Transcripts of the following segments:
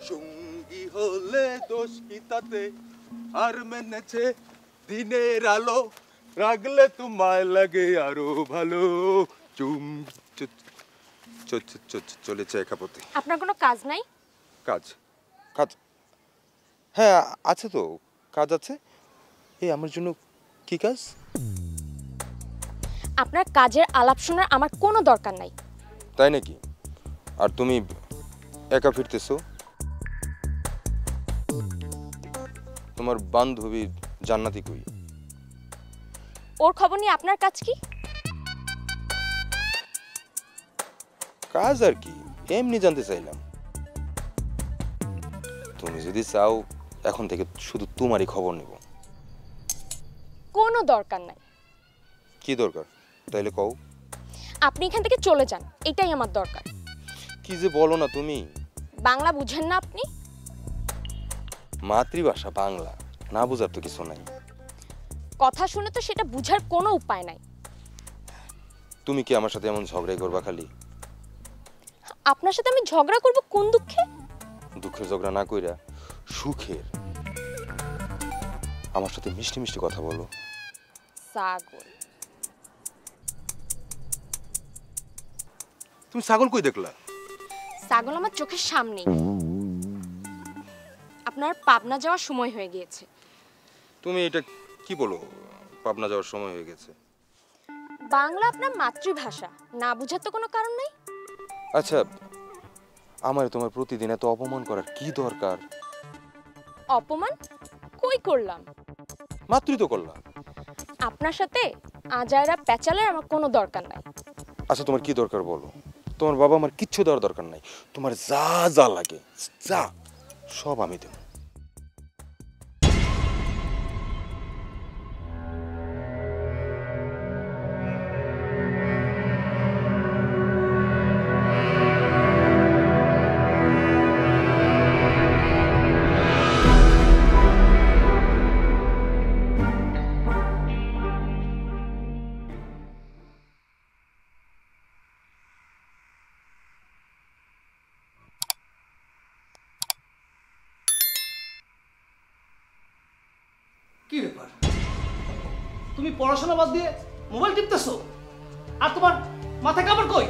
সঙ্গী হলে দোষ কি তাতে আর মেনেছে দিনের আলো রাগলে তোমায় লাগে আরো ভালো চুম চলেছে একা পথে। আপনার কোনো কাজ নাই? কাজ কাজ হ্যাঁ আছে তো, কাজ আছে। আমার জন্য কি কাজ? আপনার কাজের আলাপ শোনার আমার কোনো দরকার নাই। তাই নাকি? আর তুমি একা ফিরতেছো? তোমার বান্ধবী জান্নাতি কই? ওর খবর নিয়ে আপনার কাজ কি? কাজ আর কি, এমনি জানতে চাইলাম। তুমি যদি চাও এখন থেকে শুধু তোমারই খবর নেব। কোনো দরকার নাই। কি দরকার তাইলে কও। আপনি এখান থেকে চলে যান, এটাই আমার দরকার। কি যে বলো না তুমি। বাংলা বুঝেন না আপনি? মাতৃভাষা বাংলা, না বুঝার তো কিছু নাই। কথা শুনে তো সেটা বুঝার কোনো উপায় নাই। তুমি কি আমার সাথে এমন ঝগড়াই করবা খালি? আপনার সাথে আমি ঝগড়া করব কোন দুঃখে? দুঃখের ঝগড়া না কইরা সুখের আমার সাথে মিষ্টি মিষ্টি কথা বলো। ছাগল। তুমি ছাগল কই দেখলা? ছাগল আমার চোখের সামনেই। আপনার পাবনা যাওয়ার সময় হয়ে গিয়েছে। তুমি এটা কি বলো? পাবনা যাওয়ার সময় হয়ে গেছে? বাংলা আপনার মাতৃভাষা, না বুঝার তো কোনো কারণ নেই। আচ্ছা, আমার তোমার প্রতিদিন এত অপমান করার কি দরকার? অপমান কই করলাম? মাত্রই তো করলাম। আপনার সাথে আজাইরা প্যাচালের আমার কোনো দরকার নাই। আচ্ছা তোমার কি দরকার বলো? তোমার বাবা আমার কিচ্ছু দেওয়ার দরকার নাই। তোমার যা যা লাগে যা সব আমি দেব। কি ব্যাপার, তুমি পড়াশোনা বাদ দিয়ে মোবাইল টিপতেছো আর তোমার মাথা কাপড় কই?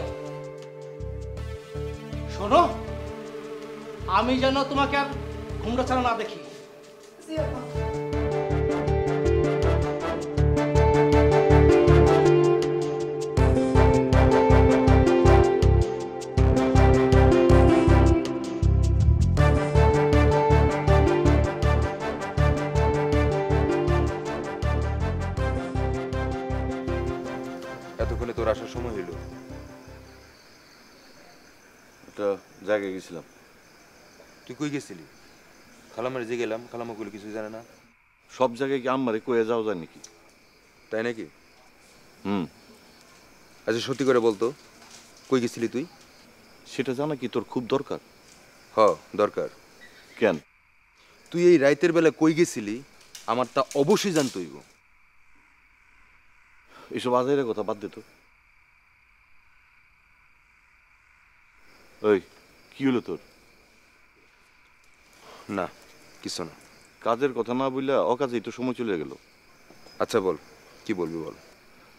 শোনো, আমি যেন তোমাকে আর ঘুমটা ছাড়া না দেখি। এতক্ষণে তোর আসার সময় হইল। একটা জায়গায় গেছিলাম। তুই কই গেছিলি? খালামারে যে গেলাম, খালামা কইলো কিছু জানে না। সব জায়গায় কি আম্মারে কয়ে যাওয়া যায় নাকি? তাই নাকি? হুম। আচ্ছা সত্যি করে বলতো, কই গেছিলি তুই? সেটা জানা কি তোর খুব দরকার? হ দরকার। কেন? তুই এই রাইতের বেলা কই গেছিলি আমার তা অবশ্যই জানতে হইব। এসব আজাইরা কথা বাদ দে তো। ওই কি হলো তোর? না কিছু না। কাজের কথা না বললে অকাজেই তো সময় চলে গেল। আচ্ছা বল, কি বলবি বল।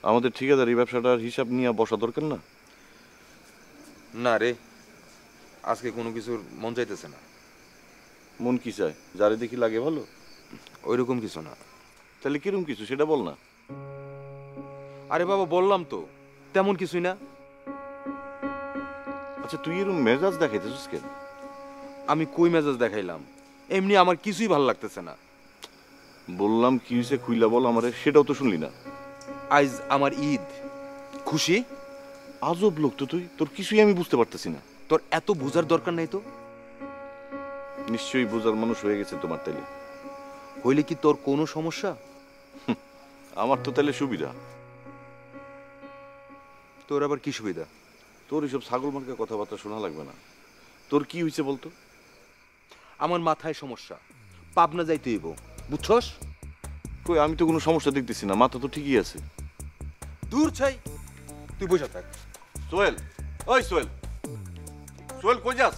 আমাদের ঠিকাদারি ব্যবসাটার হিসাব নিয়ে বসা দরকার না? না রে, আজকে কোনো কিছুর মন চাইতেছে না। মন কি চায়? যারে দেখি লাগে ভালো? ওইরকম কিছু না। তাহলে কিরম কিছু সেটা বল না। আরে বাবা বললাম তো, তেমন কিছুই না। আচ্ছা তুই এরকম মেজাজ দেখাইতেছিস কেন? আমি কই মেজাজ দেখাইলাম? এমনি আমার কিছুই ভালো লাগতেছে না। বললাম কি হয়েছে খুইলা বল আমারে, সেটাও তো শুনলি না। আজ আমার ঈদ। খুশি? আজব লোক তো তুই, তোর কিছুই আমি বুঝতে পারতেছি না। তোর এত বোঝার দরকার নাই তো। নিশ্চয়ই বোঝার মানুষ হয়ে গেছে তোমার তাইলে। হইলে কি তোর কোনো সমস্যা? আমার তো তাহলে সুবিধা। তোর আবার কি সুবিধা? তোর এইসব ছাগল মার্কা কথাবার্তা শোনা লাগবে না। তোর কি হয়েছে বলতো? আমার মাথায় সমস্যা, পাবনা যাইতে হইব, বুঝছস? কই আমি তো কোনো সমস্যা দেখতেছি না, মাথা তো ঠিকই আছে। দূর ছাই, তুই বসে থাক। সোহেল, ওই সোহেল, সোহেল কই যাস?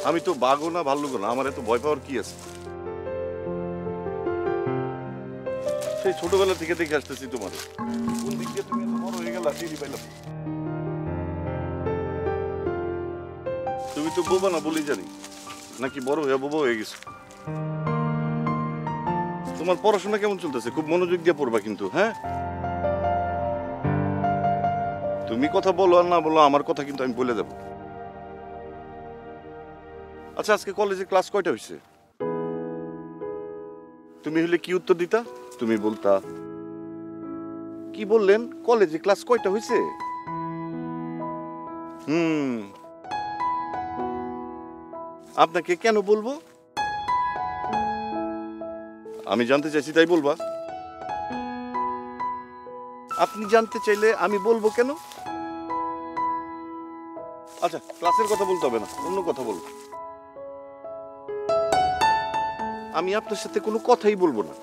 আমি তো বাঘও না ভাল্লুকও না, আমার এত ভয় পাওয়ার কি আছে? সেই ছোটবেলা থেকে দেখে আসতেছি তোমার। কোন দিক দিয়ে তুমি এত বড় হয়ে গেলা টেরি পাইলাম। তুমি তো বোবা না বলেই জানি, নাকি বড় হয়ে বোবা হয়ে গেছো? তোমার পড়াশোনা কেমন চলতেছে? খুব মনোযোগ দিয়ে পড়বা কিন্তু, হ্যাঁ? তুমি কথা বলো আর না বলো, আমার কথা কিন্তু আমি বলে দেবো। আচ্ছা আজকে কলেজে ক্লাস কয়টা হয়েছে? তুমি হলে কি উত্তর দিতা? তুমি বলতা কি বললেন, কলেজে ক্লাস কয়টা হয়েছে? আপনাকে কেন বলবো? আমি জানতে চাইছি তাই বলবা? আপনি জানতে চাইলে আমি বলবো কেন? আচ্ছা ক্লাসের কথা বলতে হবে না, অন্য কথা বল। আমি আপনার সাথে কোনো কথাই বলবো না।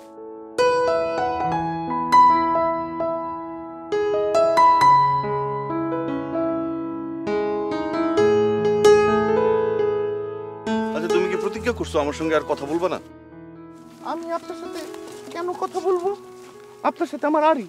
আচ্ছা তুমি কি প্রতিজ্ঞা করছো আমার সঙ্গে আর কথা বলবো না? আমি আপনার সাথে কেন কথা বলবো? আপনার সাথে আমার আরই।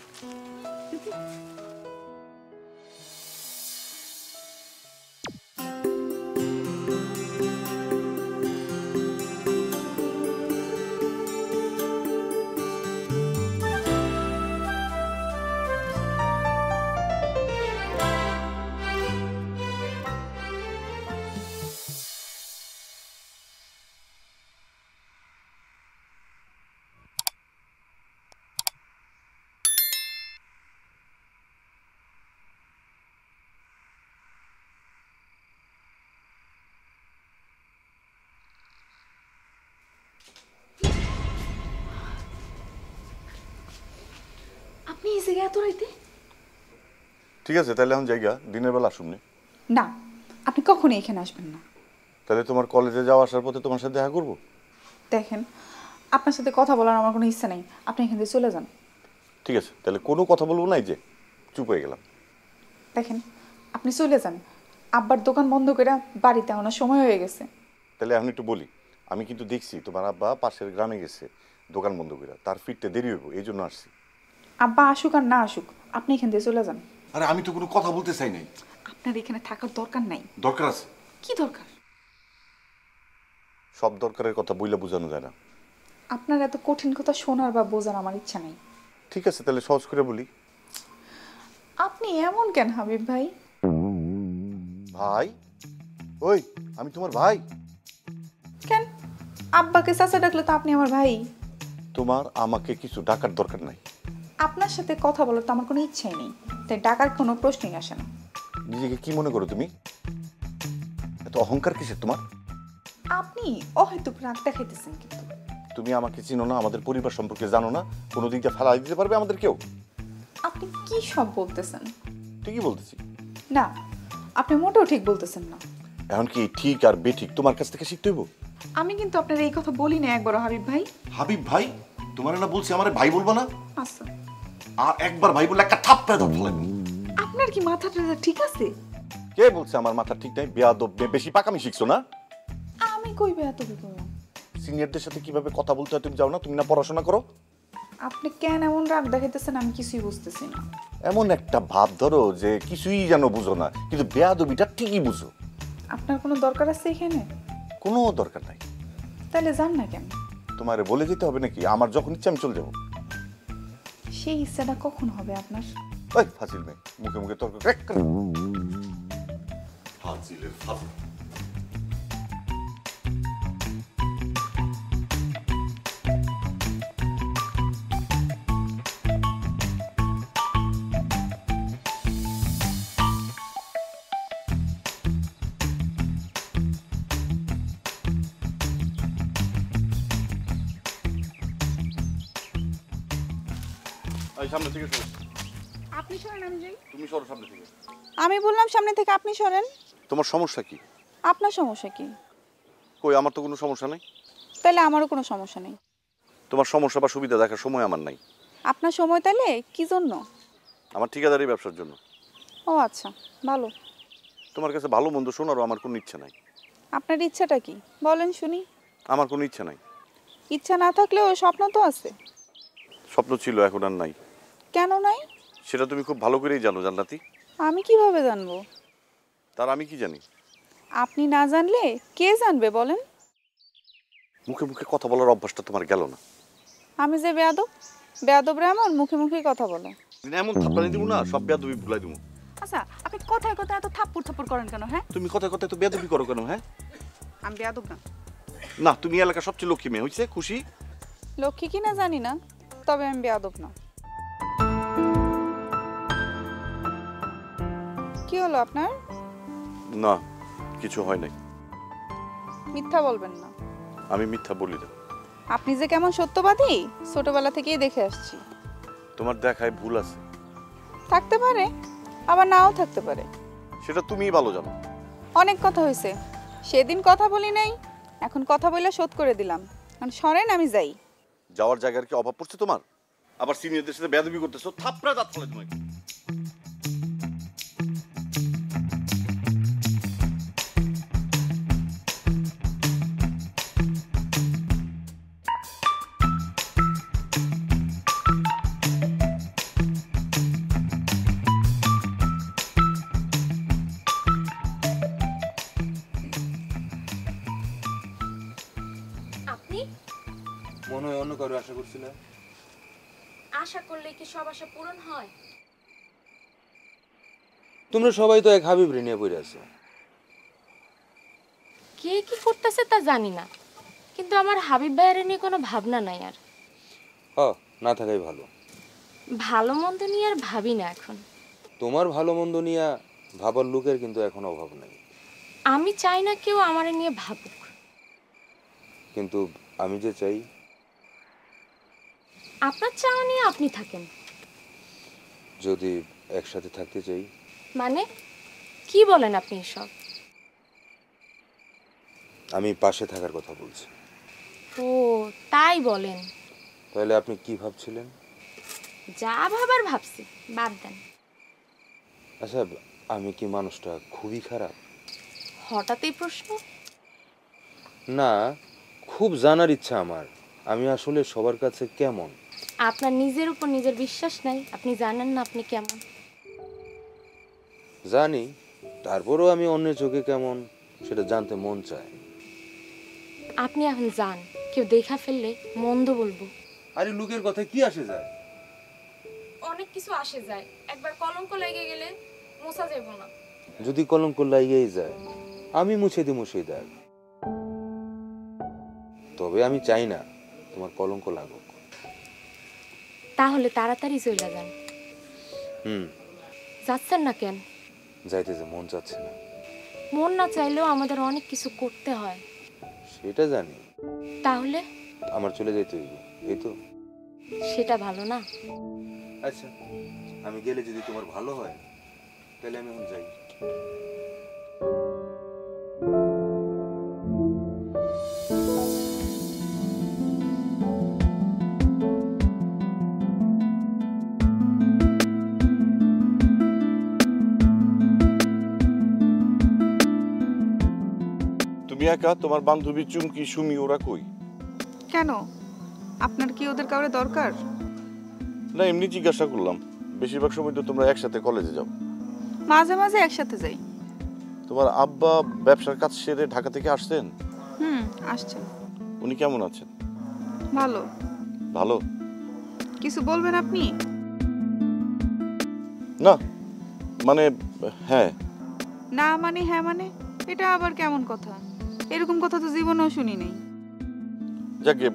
আপনি এই জায়গায় এত রাইতে? ঠিক আছে তাহলে এখন জায়গা দিনের বেলা আসুন। না, আপনি কখনোই এখানে আসবেন না। তাহলে তোমার কলেজে যাওয়া আসার পথে তোমার সাথে দেখা করবো। দেখেন, আপনার সাথে কথা বলার আমার কোনো ইচ্ছা নেই, আপনি এখান থেকে চলে যান। ঠিক আছে তাহলে কোনো কথা বলবো না, এই যে চুপ হয়ে গেলাম। দেখেন, আপনি চলে যান, আব্বার দোকান বন্ধ করে বাড়িতে আনার সময় হয়ে গেছে। তাহলে এখন একটু বলি, আমি কিন্তু দেখছি তোমার আব্বা পাশের গ্রামে গেছে দোকান বন্ধ করে, তার ফিরতে দেরি হইব, এই জন্য আসছি। আব্বা আসুক আর না আসুক, আপনি এখান থেকে চলে যান। আরে আমি তো কোনো কথা বলতে চাই নাই। আপনার এখানে থাকার দরকার নাই। দরকার আছে। কি দরকার? সব দরকারের কথা বইলা বোঝানো যায় না। আপনার এত কঠিন কথা শোনার বা বোঝার আমার ইচ্ছা নেই। ঠিক আছে তাহলে সহজ করে বলি। আপনি এমন কেন হাবিব ভাই? ভাই? ওই আমি তোমার ভাই। কেন? আব্বাকে চাচা ডাকলে তো আপনি আমার ভাই। তোমার আমাকে কিছু ডাকার দরকার নাই। আপনার সাথে কথা বলার তো আমার কোনো ইচ্ছাই নেই, তাই ডাকার কোনো প্রশ্নই আসে না। নিজেকে কি মনে করো তুমি? এত অহংকার কিসের তোমার? আপনি অহেতুক রাগ দেখাইতেছেন কিন্তু। তুমি আমাকে চিনো না, আমাদের পরিবার সম্পর্কে জানো না, কোনো দিক দিয়ে ফেলাই দিতে পারবে আমাদের কেউ? আপনি কি সব বলতেছেন? ঠিকই বলতেছি। না, আপনি মোটেও ঠিক বলতেছেন না। এখন কি ঠিক আর বেঠিক তোমার কাছ থেকে শিখতে হইব? আমি কিন্তু আপনার এই কথা বলি না একবারও হাবিব ভাই। হাবিব ভাই? তোমার না বলছি আমারে ভাই বলবো না? আচ্ছা, আর একবার ভাই বললে একটা থাপ্পড়ে দাও ফেলে। আপনার কি মাথাটা ঠিক আছে? কে বলছে আমার মাথা ঠিক নাই? বেয়াদব, বেশি পাকামি শিখছো না? আমি কইবে এত কি করলাম? সিনিয়রদের সাথে কিভাবে কথা বলতে হয় তুমি যাও না? তুমি না পড়াশোনা করো? আপনি কেন এমন রাগ দেখাইতেছেন আমি কিছুই বুঝতেছি না। এমন একটা ভাব ধরো যে কিছুই যেন বুঝো না, কিন্তু বেয়াদবিটা ঠিকই বুঝো। আপনার কোনো দরকার আছে এখানে? কোনো দরকার নাই। তাহলে যান না কেন? তোমার বলে যেতে হবে নাকি? আমার যখন ইচ্ছা আমি চলে যাবো। সেই ইচ্ছাটা কখন হবে আপনার? ওই ফাজিল মেয়ে, মুখে মুখে তর্ক ফাজিলের ফাজিল। সামনে থেকে সরো। আপনি সরেন, আমি যাই। তুমি সরো সামনে থেকে। আমি বললাম সামনে থেকে আপনি সরেন। তোমার সমস্যা কি? আপনার সমস্যা কি? কই আমার তো কোনো সমস্যা নাই। তাহলে আমারও কোনো সমস্যা নেই। তোমার সমস্যা বা সুবিধা দেখার সময় আমার নাই। আপনার সময় তাহলে কি জন্য? আমার ঠিকাদারি ব্যবসার জন্য। ও আচ্ছা, ভালো। তোমার কাছে ভালো মন্দ শোনারও আমার কোনো ইচ্ছা নাই। আপনার ইচ্ছাটা কি বলেন শুনি? আমার কোনো ইচ্ছা নাই। ইচ্ছা না থাকলেও স্বপ্ন তো আছে। স্বপ্ন ছিল, এখন আর নাই। কেন নাই? সেটা তুমি খুব ভালো করেই জানো জান্নাতি। আমি কিভাবে জানবো? তার আমি কি জানি? আপনি না জানলে কে জানবে বলেন? মুখে মুখে কথা বলার অভ্যাসটা তোমার গেল না। আমি যে বেয়াদব, বেয়াদবরা এমন মুখে মুখে কথা বলে। এমন থাপ্পড়ানি দিব না, সব বেয়াদবি ভুলাই দিব। আচ্ছা, আপনি কথায় কথায় এত থাপ্পড় থাপ্পড় করেন কেন? হ্যাঁ, তুমি কথায় কথায় তো বেয়াদবি করো কেন? হ্যাঁ, আমি বেয়াদব না। না তুমি এলাকার সবচেয়ে লক্ষ্মী মেয়ে, হয়েছে খুশি? লক্ষ্মী কিনা জানি না, তবে আমি বেয়াদব না। কি হলো আপনার? না কিছু হয় নাই। মিথ্যা বলবেন না। আমি মিথ্যা বলি না। আপনি যে কেমন সত্যবাদী ছোটবেলা থেকেই দেখে আসছি। তোমার দেখায় ভুল আছে। থাকতে পারে, আবার নাও থাকতে পারে। সেটা তুমিই ভালো জানো। অনেক কথা হয়েছে, সেদিন কথা বলি নাই, এখন কথা বলে শোধ করে দিলাম। এখন সরেন, আমি যাই। যাওয়ার জায়গার কি অভাব পড়ছে তোমার? আবার সিনিয়রদের সাথে বেয়াদবি করতেছো, থাপড়া দাঁত ফেলে তোমাকে। আপনি মনে হয় অন্য কারো আশা করছিলে। আশা করলে কি সব আশা পূরণ হয়? তোমরা সবাই তো এক হাবিব নিয়ে পড়ে আছো। কে কি করতেছে তা জানি না, কিন্তু আমার হাবিব ভাইয়ের নিয়ে কোনো ভাবনা নাই আর। না থাকাই ভালো। ভালো মন্দ নিয়ে আর ভাবি না এখন। তোমার ভালো মন্দ নিয়ে ভাবার লোকের কিন্তু এখন অভাব নেই। আমি চাই না কেউ আমার নিয়ে ভাবুক, কিন্তু আমি যে চাই। আপনার চাওয়া নিয়ে আপনি থাকেন। যদি একসাথে থাকতে চাই। মানে কি বলেন আপনি এসব? আমি পাশে থাকার কথা বলছি। ও তাই বলেন? তাহলে আপনি কি ভাবছিলেন? যা ভাবার ভাবছি, বাদ দেন। আচ্ছা, আমি কি মানুষটা খুবই খারাপ? হঠাৎ এই প্রশ্ন? না, খুব জানার ইচ্ছা আমার। আমি আসলে সবার কাছে কেমন। আপনার নিজের উপর নিজের বিশ্বাস নাই, আপনি জানেন না আপনি কেমন। জানি, তারপরেও আমি অন্যের চোখে কেমন সেটা জানতে মন চায়। আপনি এখন যান, কেউ দেখা ফেললে মন্দ বলবো। আরে লোকের কথা কি আসে যায়? অনেক কিছু আসে যায়, একবার কলঙ্ক লেগে গেলে মোছা যাব না। যদি কলঙ্ক লাগিয়েই যায়, আমি মুছে দিই সেই দাগ। তবে আমি চাই না তোমার কলঙ্ক লাগুক। তাহলে তাড়াতাড়ি চলে যান। যাচ্ছেন না কেন? যাইতে যে মন চাচ্ছে না। মন না চাইলেও আমাদের অনেক কিছু করতে হয়। সেটা জানি। তাহলে আমার চলে যাইতে হইব, এই তো। সেটা ভালো না? আচ্ছা, আমি গেলে যদি তোমার ভালো হয় তাহলে আমি এখন যাই। তুমি একা? তোমার বান্ধবী চুমকি, সুমি ওরা কই? কেন, আপনার কি ওদের কাউরে দরকার? না, এমনি জিজ্ঞাসা করলাম। বেশিরভাগ সময় তো তোমরা একসাথে কলেজে যাও। মাঝে মাঝে একসাথে যাই। তোমার আব্বা ব্যবসার কাজ সেরে ঢাকা থেকে আসছেন? আসছেন। উনি কেমন আছেন? ভালো। ভালো? কিছু বলবেন আপনি? না মানে হ্যাঁ। না মানে হ্যাঁ মানে, এটা আবার কেমন কথা? এরকম কথা তো জীবনেও শুনি নাই। যাকে,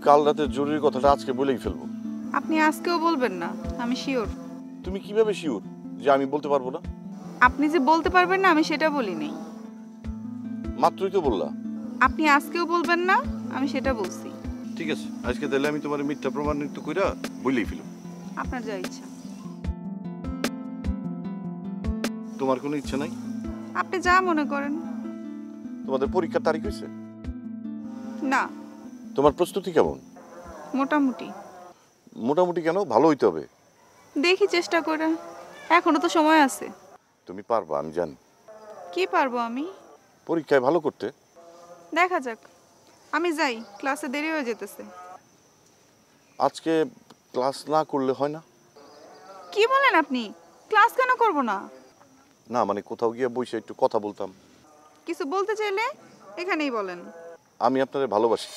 কাল রাতে জরুরি কথাটা আজকে বলেই ফেলবো। আপনি আজকেও বলবেন না? আমি শিওর। তুমি কিভাবে শিওর যে আমি বলতে পারবো না? আপনি যে বলতে পারবেন না আমি সেটা বলি নাই। মাত্রই তো বললা। আপনি আজকেও বলবেন না, আমি সেটা বলছি। ঠিক আছে, আজকে তাহলে আমি তোমার মিথ্যা প্রমাণিত কইরা বলেই ফেলবো। আপনার যা ইচ্ছা। তোমার কোনো ইচ্ছা নাই? আপনি যা মনে করেন। তোমাদের পরীক্ষার তারিখ হয়েছে? না। তোমার প্রস্তুতি কেমন? মোটামুটি। মোটামুটি কেন? ভালো হইতে হবে। দেখি চেষ্টা করে, এখনো তো সময় আছে। তুমি পারবা, আমি জানি। কি পারবো আমি? পরীক্ষায় ভালো করতে। দেখা যাক। আমি যাই, ক্লাসে দেরি হয়ে যেতেছে। আজকে ক্লাস না করলে হয় না? কি বলেন আপনি? ক্লাস কেন করব না? না মানে কোথাও গিয়ে বসে একটু কথা বলতাম। কিছু বলতে চাইলে এখানেই বলেন। আমি আপনারে ভালোবাসি।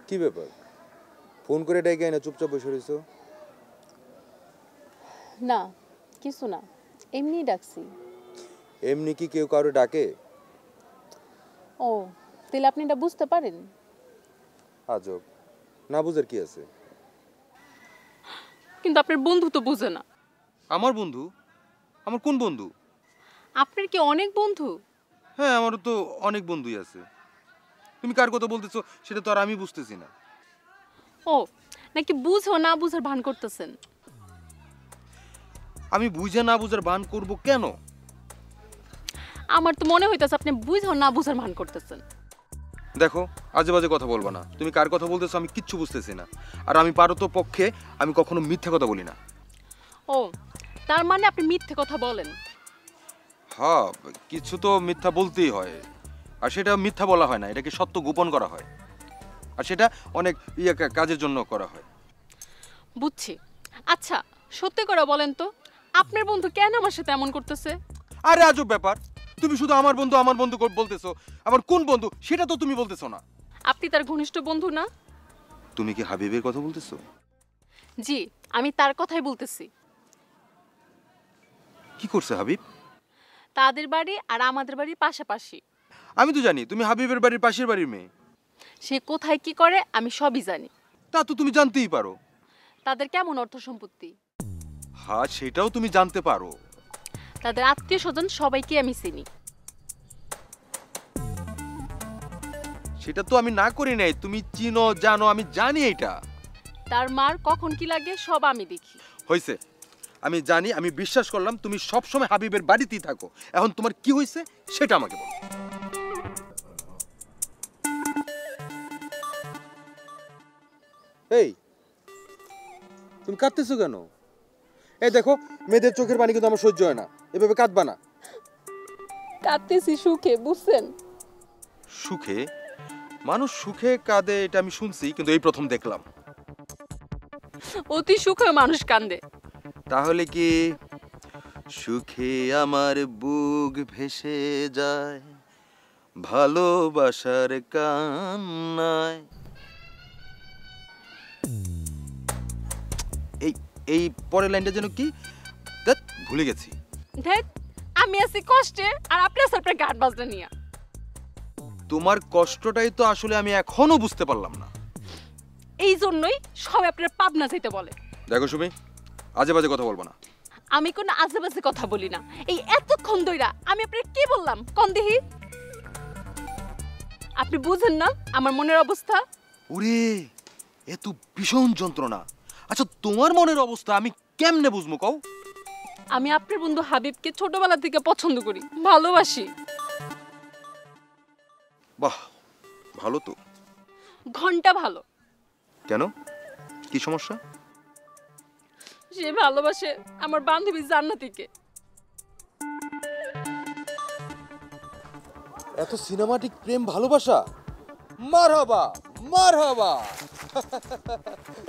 কি ব্যাপার, ফোন করে ডেকে না চুপচাপ বসে রইছো? না কিছু না, এমনি ডাকছি। এমনি কি কেউ কারো ডাকে? ও তাহলে আপনি এটা বুঝতে পারেন? আজব, না বুঝার কি আছে? কিন্তু আপনার বন্ধু তো বুঝে না। আমার বন্ধু? আমার কোন বন্ধু? আপনার কি অনেক বন্ধু? হ্যাঁ, আমারও তো অনেক বন্ধুই আছে। তুমি কার কথা বলতেছো সেটা তো আর আমি বুঝতেছি না। ও নাকি বুঝো না বুঝার ভান করতেছেন? আমি বুঝে না বুঝার ভান করব কেন? আমার তো মনে হইতাছে আপনি বুঝো না বুঝার ভান করতেছেন। দেখো, আজে বাজে কথা বলবা না। তুমি কার কথা বলতেছো আমি কিচ্ছু বুঝতেছি না। আর আমি পারো তো পক্ষে আমি কখনো মিথ্যা কথা বলি না। ও তার মানে আপনি মিথ্যে কথা বলেন? হ্যাঁ, কিছু তো মিথ্যা বলতেই হয়। আর সেটা মিথ্যা বলা হয় না, এটাকে সত্য গোপন করা হয়। আর সেটা অনেক কাজের জন্য করা হয়। বুঝছি। আচ্ছা সত্যি করে বলেন তো, আপনার বন্ধু কেন আমার সাথে এমন করতেছে? আরে আজব ব্যাপার, তুমি শুধু আমার বন্ধু বলতেছো। আমার কোন বন্ধু সেটা তো তুমি বলতেছো না। আপনি তার ঘনিষ্ঠ বন্ধু না? তুমি কি হাবিবের কথা বলতেছো? জি, আমি তার কথাই বলতেছি। কি করছে হাবিব? তাদের বাড়ি আর আমাদের বাড়ি পাশাপাশি। আমি তো জানি তুমি হাবিবের বাড়ির পাশের বাড়ির মেয়ে। সে কোথায় কি করে আমি সবই জানি। তা তো তুমি জানতেই পারো। তাদের কেমন অর্থ সম্পত্তি? হ্যাঁ, সেটাও তুমি জানতে পারো। তাদের আত্মীয় স্বজন সবাইকে আমি চিনি। সেটা তো আমি না করি নাই, তুমি চিনো জানো, আমি জানি এটা। তার মার কখন কি লাগে সব আমি দেখি। হইছে, আমি জানি, আমি বিশ্বাস করলাম তুমি সব সময় হাবিবের বাড়িতেই থাকো। এখন তোমার কি হইছে সেটা আমাকে বলো। এই তুমি কাঁদতেছো কেন? এই দেখো, মেয়েদের চোখের পানি কিন্তু আমার সহ্য হয় না, এভাবে কাঁদবা না। কাঁদতেছি সুখে, বুঝছেন? সুখে? মানুষ সুখে কাঁদে এটা আমি শুনছি, কিন্তু এই প্রথম দেখলাম। অতি সুখে মানুষ কান্দে। তাহলে কি সুখে আমার বুক ভেসে যায় ভালোবাসার কান্নায়? এই এই পরের লাইনটা যেন কি? ধ্যাৎ, ভুলে গেছি। ধ্যাৎ, আমি আছি কষ্টে আর আপনি আছেন আপনার গান বাজনা নিয়ে। তোমার কষ্টটাই তো আসলে আমি এখনো বুঝতে পারলাম না। এই জন্যই সবাই আপনার পাবনা যেতে বলে। দেখো সুমি, আজে বাজে কথা বলবো না। আমি কোনো আজেবাজে কথা বলি না। এই এতক্ষণ ধইরা আমি আপনার কি বললাম কোন দেহি? আপনি বুঝেন না আমার মনের অবস্থা? ওরে, এত ভীষণ যন্ত্রণা। আচ্ছা, তোমার মনের অবস্থা আমি কেমনে বুঝবো কও? আমি আপনার বন্ধু হাবিবকে ছোটবেলা থেকে পছন্দ করি, ভালোবাসি। বাহ, ভালো তো। ঘন্টা ভালো। কেন, কি সমস্যা? সে ভালোবাসে আমার বান্ধবী জান্নাতীকে। এত সিনেমাটিক প্রেম ভালোবাসা? মারহাবা মারহাবা।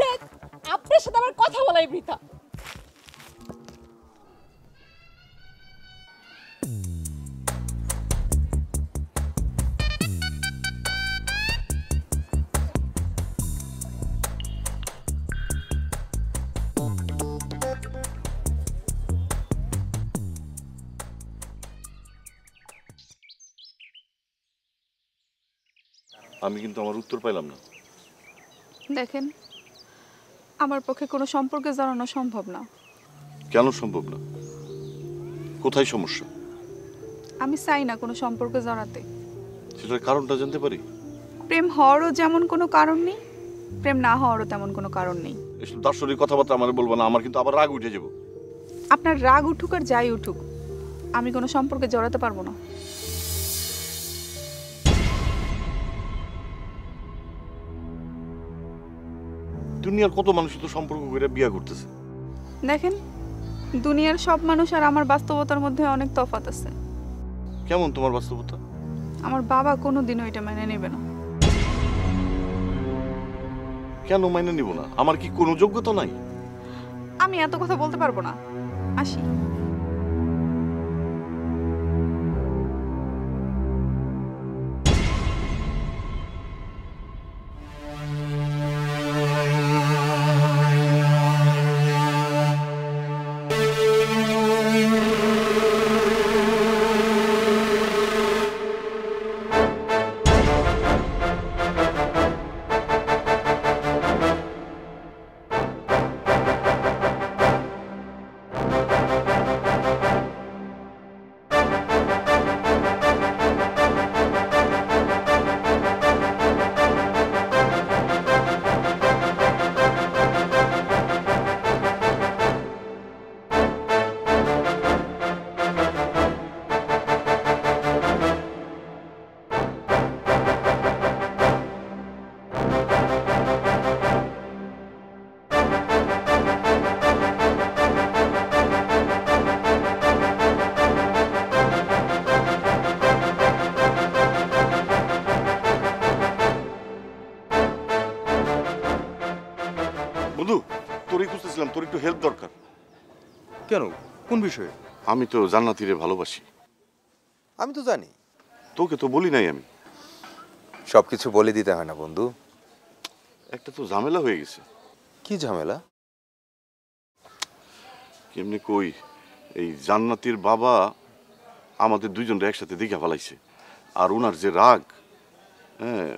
দেখ, আপনার সাথে আমার কথা বলাই বৃথা। আমি কিন্তু আমার উত্তর পাইলাম না। দেখেন, আমার পক্ষে কোনো সম্পর্কে জড়ানো সম্ভব না। কেন সম্ভব না? কোথায় সমস্যা? আমি চাই না কোনো সম্পর্কে জড়াতে। সেটার কারণটা জানতে পারি? প্রেম হওয়ারও যেমন কোনো কারণ নেই, প্রেম না হওয়ারও তেমন কোনো কারণ নেই। এসব দার্শনিক কথাবার্তা আমার বলবো না, আমার কিন্তু আবার রাগ উঠে যাব। আপনার রাগ উঠুক আর যাই উঠুক, আমি কোনো সম্পর্কে জড়াতে পারবো না। দুনিয়ার কত মানুষ তো সম্পর্ক করে বিয়ে করতেছে। দেখেন, দুনিয়ার সব মানুষ আর আমার বাস্তবতার মধ্যে অনেক তফাৎ আছে। কেমন তোমার বাস্তবতা? আমার বাবা কোনোদিনও এটা মেনে নেবে না। কেন মাইনে নিব না? আমার কি কোনো যোগ্যতা নাই? আমি এত কথা বলতে পারবো না, আসি। বলছিলাম তোর একটু হেল্প দরকার। কেন, কোন বিষয়ে? আমি তো জান্নাতীরে ভালোবাসি। আমি তো জানি। তোকে তো বলি নাই আমি। সব কিছু বলে দিতে হয় না বন্ধু। একটা তো ঝামেলা হয়ে গেছে। কি ঝামেলা? কেমনি কই, এই জান্নাতীর বাবা আমাদের দুইজনকে একসাথে দেখা ফেলাইছে। আর ওনার যে রাগ, হ্যাঁ,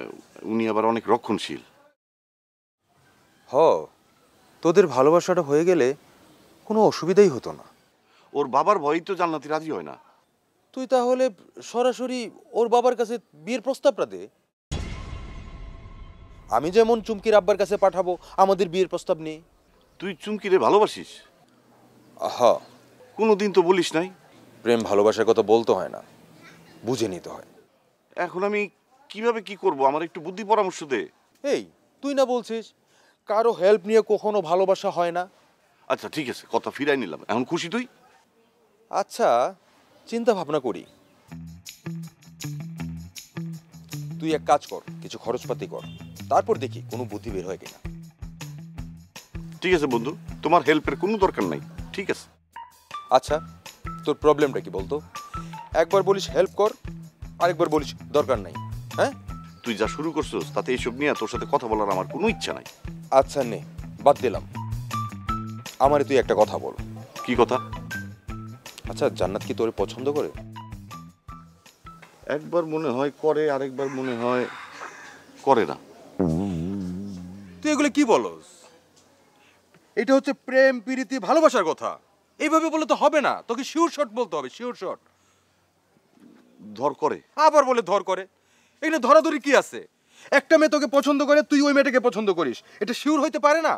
উনি আবার অনেক রক্ষণশীল। তোদের ভালোবাসাটা হয়ে গেলে কোনো অসুবিধাই হতো না। ওর বাবার ভয়ই তো জান্নাতি রাজি হয় না। তুই তাহলে সরাসরি ওর বাবার কাছে বিয়ের প্রস্তাবটা দে। আমি যেমন চুমকির আব্বার কাছে পাঠাবো আমাদের বিয়ের প্রস্তাব নিয়ে। তুই চুমকিরে ভালোবাসিস? কোনোদিন তো বলিস নাই। প্রেম ভালোবাসার কথা বলতে হয় না, বুঝে নিতে হয়। এখন আমি কিভাবে কি করব, আমার একটু বুদ্ধি পরামর্শ দে। এই তুই না বলছিস কারো হেল্প নিয়ে কখনো ভালোবাসা হয় না? আচ্ছা ঠিক আছে, কথা ফিরাই নিলাম। এখন খুশি তুই? আচ্ছা, চিন্তা ভাবনা করি। তুই এক কাজ কর, কিছু খরচপাতি কর, তারপর দেখি কোনো বুদ্ধি বের হয় কিনা। ঠিক আছে বন্ধু, তোমার হেল্পের কোনো দরকার নাই। ঠিক আছে। আচ্ছা, তোর প্রবলেমটা কি বলতো? একবার বলিস হেল্প কর, আরেকবার বলিস দরকার নাই। হ্যাঁ, তুই যা শুরু করছিস তাতে এইসব নিয়ে তোর সাথে কথা বলার আমার কোনো ইচ্ছা নাই। আচ্ছা নে, বাদ দিলাম। আমারে তুই একটা কথা বল। কি কথা? আচ্ছা, জান্নাত কি তোরে পছন্দ করে? একবার মনে হয় করে, আরেকবার মনে হয় করে না। তুই এগুলো কি বলস? এটা হচ্ছে প্রেম, প্রীতি, ভালোবাসার কথা। এইভাবে বলে তো হবে না, তোকে শিওর শট বলতে হবে, শিওর শট। ধর করে, আবার বলে ধর করে। এখানে ধরাধরি কি আছে? একটা মেয়ে তোকে পছন্দ করে, তুই ওই মেয়েটাকে পছন্দ করিস, এটা শিওর হইতে পারে না?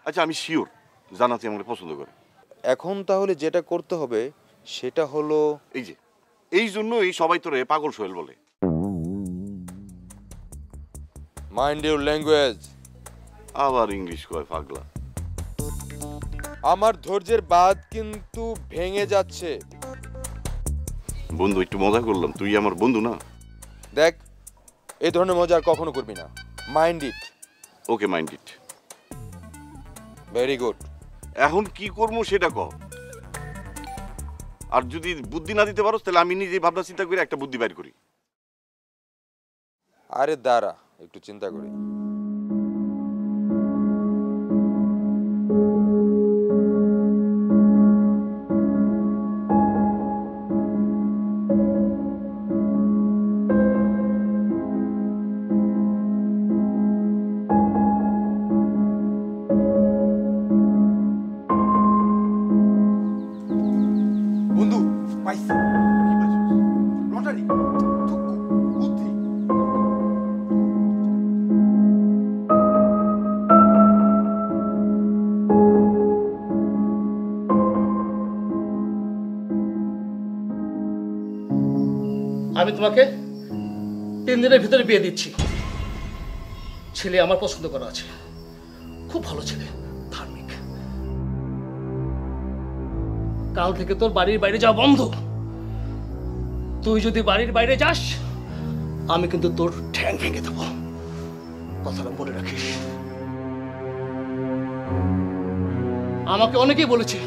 আচ্ছা আমি শিওর জান্নাতি আমাকে পছন্দ করে। এখন তাহলে যেটা করতে হবে সেটা হলো, এই যে এই জন্যই সবাই তোরে পাগল সোহেল বলে। Mind your language. আবার ইংলিশ কয় পাগলা। আমার ধৈর্যের বাঁধ কিন্তু ভেঙে যাচ্ছে। বন্ধু একটু মজা করলাম, তুই আমার বন্ধু না? দেখ, এই ধরনের মজা আর কখনো করবি না। Mind it. Okay, mind it. Very good. এখন কি করবো সেটা কহ। আর যদি বুদ্ধি না দিতে পারো তাহলে আমি নিজে ভাবনা চিন্তা করে একটা বুদ্ধি বাইর করি। আরে দাঁড়া, একটু চিন্তা করি। বন্ধু পাইছি। কি পাইছিস? লটারি। বুদ্ধি। আমি তোমাকে 3 দিনের ভিতরে বিয়ে দিচ্ছি। ছেলে আমার পছন্দ করা আছে, খুব ভালো ছেলে, ধার্মিক। কাল থেকে তোর বাড়ির বাইরে যাওয়া বন্ধ। তুই যদি বাড়ির বাইরে যাস আমি কিন্তু তোর ঠ্যাং ভেঙে দেবো, কথাটা মনে রাখিস। আমাকে অনেকেই বলেছে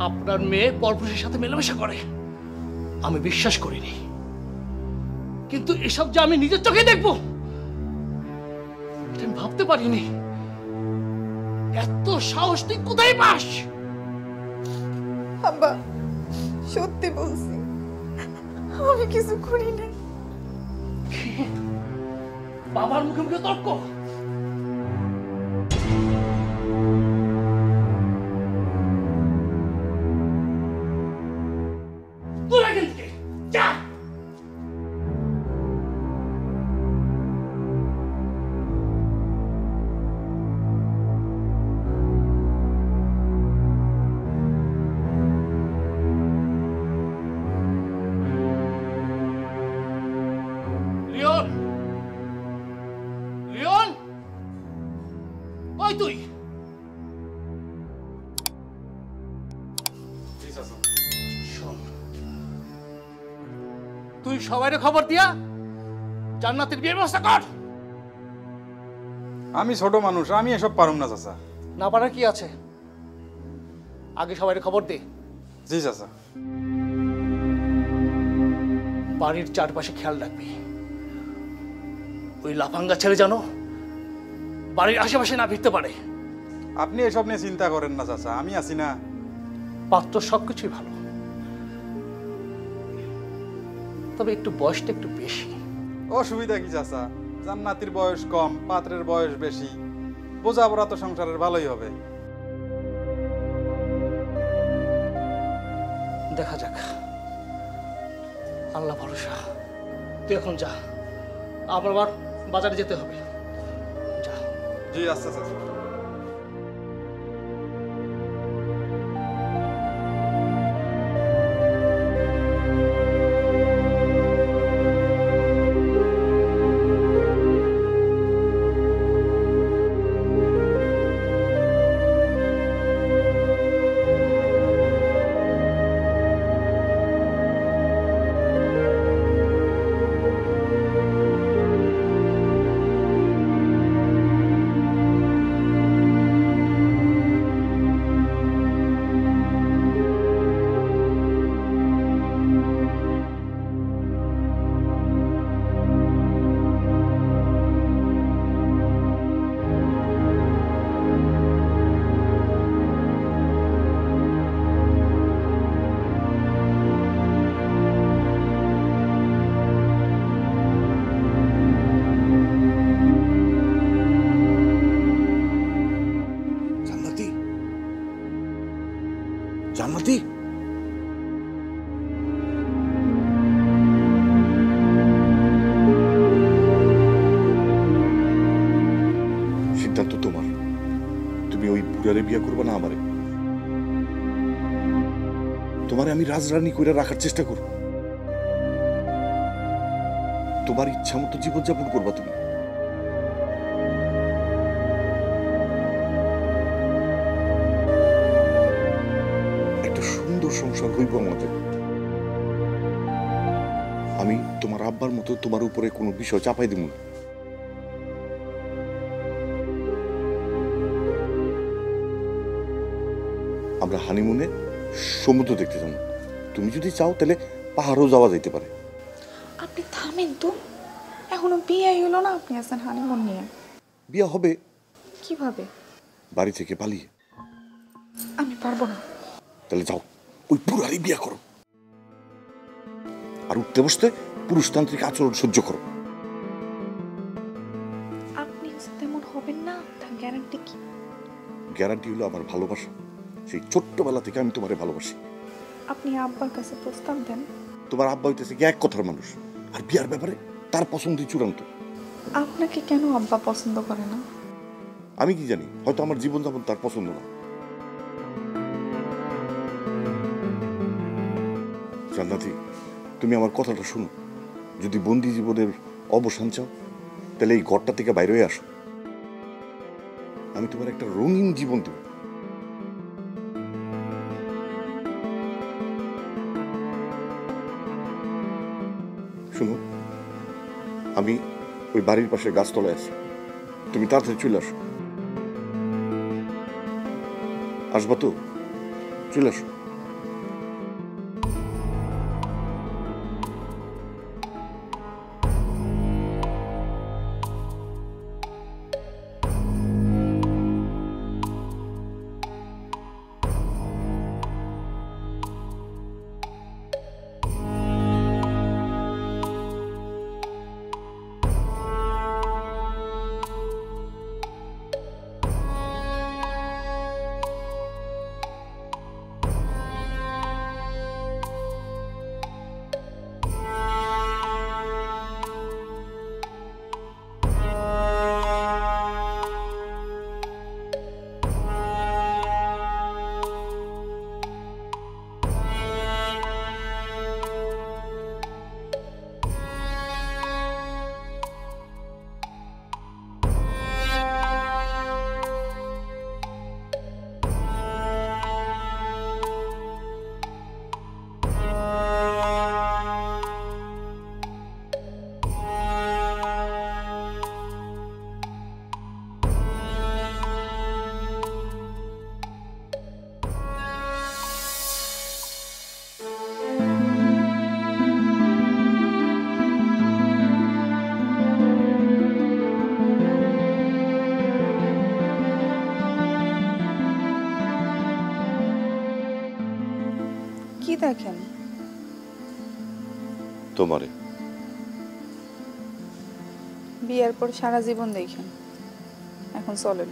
আপনার মেয়ে পরপুরুষের সাথে মেলামেশা করে। আমি বিশ্বাস করিনি, কিন্তু এসব যে আমি নিজের চোখে দেখবো এটা আমি ভাবতে পারিনি। এত সাহস তুই কোথায় পাস? আব্বা, সত্যি বলছি, আমি কিছু করি না। বাবার মুখে মুখে তর্ক। তুই এখান থেকে যা। লিওন, লিওন, ওই তুই। শোন, তুই সবাইকে খবর দিয়া জান্নাতের বিয়ের ব্যবস্থা কর। আমি ছোট মানুষ, আমি এসব পারুম না চাচা। না পারার কি আছে, আগে সবাই খবর দে। জি চাচা। বাড়ির চারপাশে খেয়াল রাখবি, ওই লাফাঙ্গা ছেলে যেন বাড়ির আশেপাশে না ফিরতে পারে। আপনি এসব নিয়ে চিন্তা করেন না চাচা, আমি আছি না। পাত্র সবকিছুই ভালো, তবে একটু বয়সটা একটু বেশি। অসুবিধা কি চাচা, জান্নাতির বয়স কম, পাত্রের বয়স বেশি, বোঝাপড়া তো সংসারের ভালোই হবে। দেখা যাক, আল্লাহ ভরসা। তুই এখন যা, আমার আবার বাজারে যেতে হবে। যা। জি আচ্ছা চাচা। জান্নাতি, সিদ্ধান্ত তোমার। তুমি ওই বুড়ারে বিয়ে করবে না আমারে? তোমারে আমি রাজরানী করে রাখার চেষ্টা করব। তোমার ইচ্ছা মতো জীবনযাপন করবা তুমি। একটা সুন্দর সংসার হইব আমাদের। আমি তোমার আব্বার মতো তোমার উপরে কোনো বিষয় চাপাই দিব না। আমরা হানিমুনে সমুদ্র দেখতে যাব। তুমি যদি চাও তাহলে পাহাড়ও যাওয়া যাইতে পারে। আপনি থামেন তো, এখনো বিয়ে হলো না, আপনি আছেন হানিমুন নিয়ে। বিয়ে হবে কিভাবে? বাড়ি থেকে পালিয়ে। আমি পারবো না। তাহলে যাও, ওই বুড়ারই বিয়ে করো, আর উঠতে বসতে পুরুষতান্ত্রিক আচরণ সহ্য করো। আপনি তেমন হবেন না, তার গ্যারান্টি কি? গ্যারান্টি হলো আমার ভালোবাসা। সেই ছোট্টবেলা থেকে আমি তোমারে ভালোবাসি। আপনি আব্বার কাছে প্রস্তাব দেন। তোমার আব্বা হইতেছে কি এক কথার মানুষ, আর বিয়ার ব্যাপারে তার পছন্দই চূড়ান্ত। আপনাকে কেন আব্বা পছন্দ করে না? আমি কি জানি, হয়তো আমার জীবনযাপন তার পছন্দ না। জান্নাতি, তুমি আমার কথাটা শুনো। যদি বন্দি জীবনের অবসান চাও তাহলে এই ঘরটা থেকে বাইরে হয়ে আসো। আমি তোমার একটা রঙিন জীবন দেব। শুনো, আমি ওই বাড়ির পাশে গাছতলায় আছি, তুমি তাড়াতাড়ি চলে আসো। আসবা তো? চলে আসো। কি দেখেন? তোমারে। বিয়ের পর সারা জীবন দেখেন, এখন চলেন।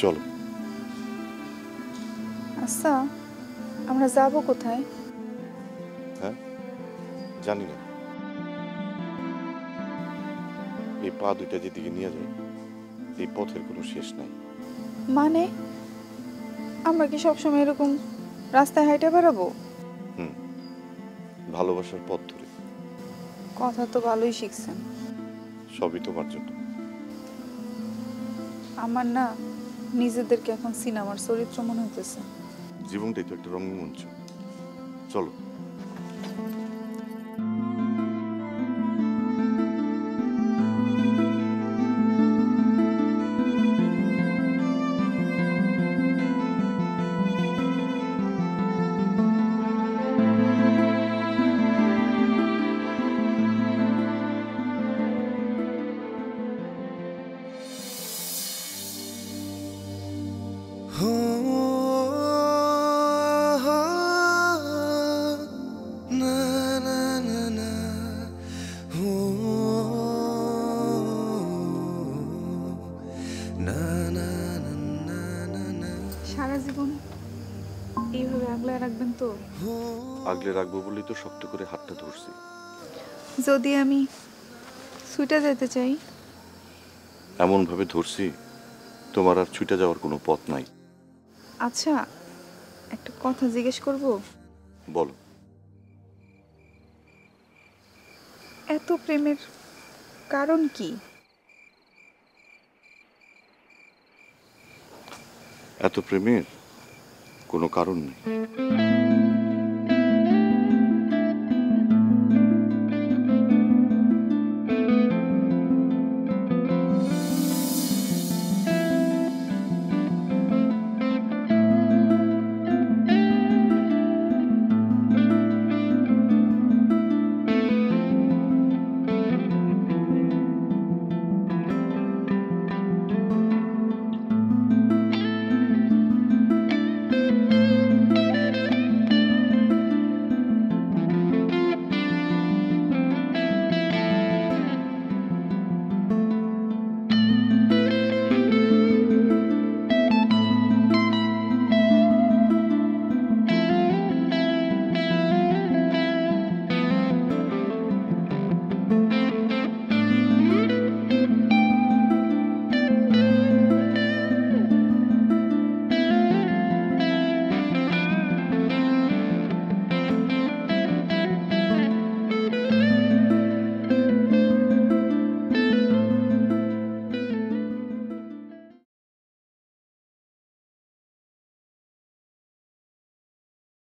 চলো। আচ্ছা, আমরা যাব কোথায়? হ্যাঁ, জানি না। এই পা দুইটা যেদিকে নিয়ে যায়, এই পথের কোনো শেষ নাই। মানে আমরা কি সবসময় এরকম রাস্তায় হাইটে বেড়াবো? ভালোবাসার পথ ধরে। কথা তো ভালোই শিখছেন। সবই তোমার জন্য। আমার না নিজেদেরকে এখন সিনেমার চরিত্র মনে হইতেছে। জীবনটাই তো একটা রঙ্গমঞ্চ। চলো। সারা জীবন এইভাবে আগলে রাখবেন তো? আগলে রাখবো বলেই তো শক্ত করে হাতটা ধরছি। যদি আমি ছুটে যেতে চাই? এমন ভাবে ধরছি তোমার আর ছুটে যাওয়ার কোনো পথ নাই। আচ্ছা, একটা কথা জিজ্ঞেস করব? বলো। এত প্রেমের কারণ কি? এত প্রেমের কোনো কারণ নেই।